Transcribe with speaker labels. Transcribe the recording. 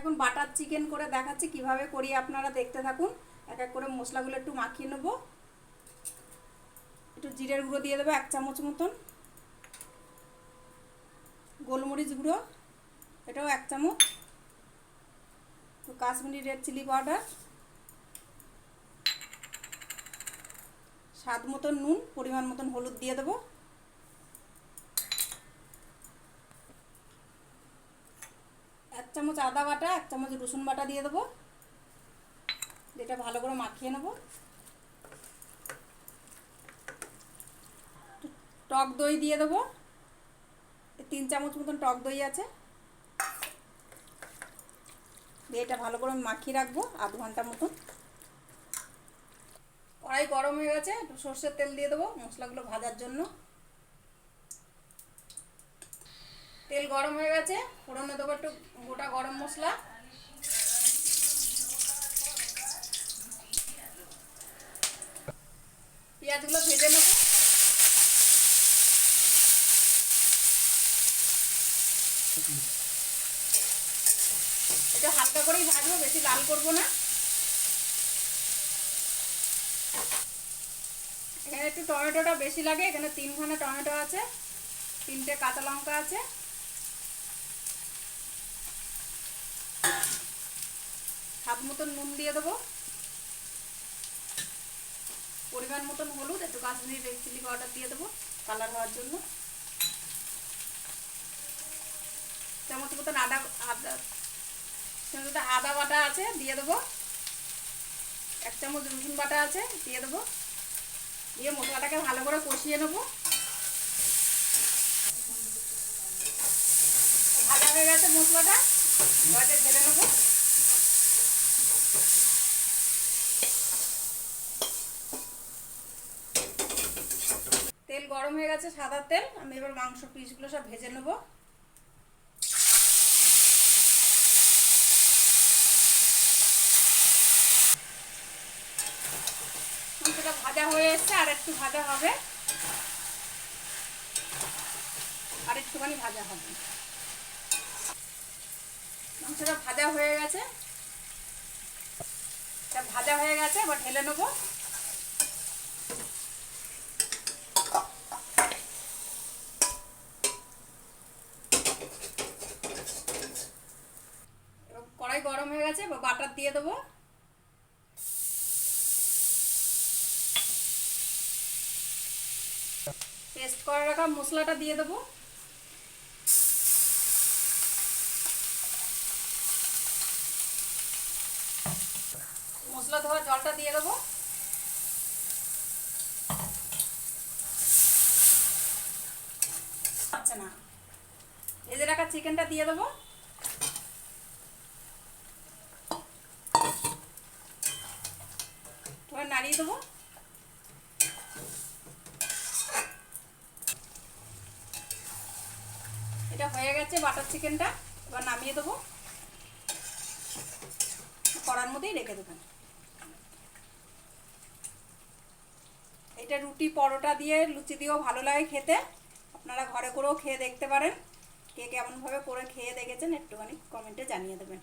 Speaker 1: এখন butter chicken করে দেখাচ্ছি কিভাবে করি, আপনারা দেখতে থাকুন। এক এক করে মশলাগুলো একটু মাখিয়ে নেব। একটু জিরের গুঁড়ো দিয়ে দেবো 1 চামচ মতন, গোলমরিচ গুঁড়ো এটাও 1 চামচ, কাশ্মীরি রেড চিলি পাউডার, স্বাদ মতন নুন, পরিমাণ মতন হলুদ দিয়ে দেবো। এক চামচ আদা বাটা, 1 চামচ রসুন বাটা দিয়ে দেবো। যেটা ভালো করে মাখিয়ে নেব। টক দই দিয়ে দেবো, 3 চামচ মতন টক দই আছে। দিয়ে এটা ভালো করে মাখিয়ে রাখবো আধ ঘন্টা মতন। কড়াই গরম হয়ে গেছে, একটু সর্ষের তেল দিয়ে দেবো মশলাগুলো ভাজার জন্য। তেল গরম হয়ে গেছে, ফোড়নে দেবো একটু গোটা গরম মশলা, পেঁয়াজগুলো ভেজে নেব। এটা হালকা করেই ভাজবো, বেশি লাল করবো না। এখানে একটু টমেটোটা বেশি লাগে, এখানে 3খানা টমেটো আছে, 3টে কাঁচা লঙ্কা আছে, স্বাদ মতন নুন দিয়ে দেবো, পরিমাণ মতন হলুদ, একটু কাশ্মীরি রেড চিলি পাউডার দিয়ে দেবো কালার হওয়ার জন্য। চামচ মতন আদা বাটা আছে দিয়ে দেবো। 1 চামচ রসুন বাটা আছে দিয়ে দেবো। দিয়ে মশলাটাকে ভালো করে কষিয়ে নেবো। ভাজা হয়ে গেছে মশলাটা, এবারে ঢেলে নেবো। তেল গরম হয়ে গেছে, সাদা তেল। আমি এবার মাংস পিসগুলো সব ভেজে নেবো। মাংসটা ভাজা হয়ে এসছে, আর একটু ভাজা হবে, আর একটুখানি ভাজা হবে। মাংসটা ভাজা হয়ে গেছে, এটা ভাজা হয়ে গেছে, এবার ঢেলে নেবো। কড়াই গরম হয়ে গেছে, বাটার দিয়ে দেবো। পেস্ট করে রাখা মশলাটা দিয়ে দেবো। মশলা ধোয়া জলটা দিয়ে দেবো। আচ্ছা না, ভেজে রাখা চিকেনটা দিয়ে দেবো। এবার নাড়িয়ে দেবো। এটা হয়ে গেছে বাটার চিকেনটা, এবার নামিয়ে দেবো। কড়ার মধ্যেই রেখে দেবেন। এটা রুটি পরোটা দিয়ে লুচি দিয়েও ভালো লাগে খেতে। আপনারা ঘরে করেও খেয়ে দেখতে পারেন। কে কেমনভাবে করে খেয়ে দেখেছেন একটুখানি কমেন্টে জানিয়ে দেবেন।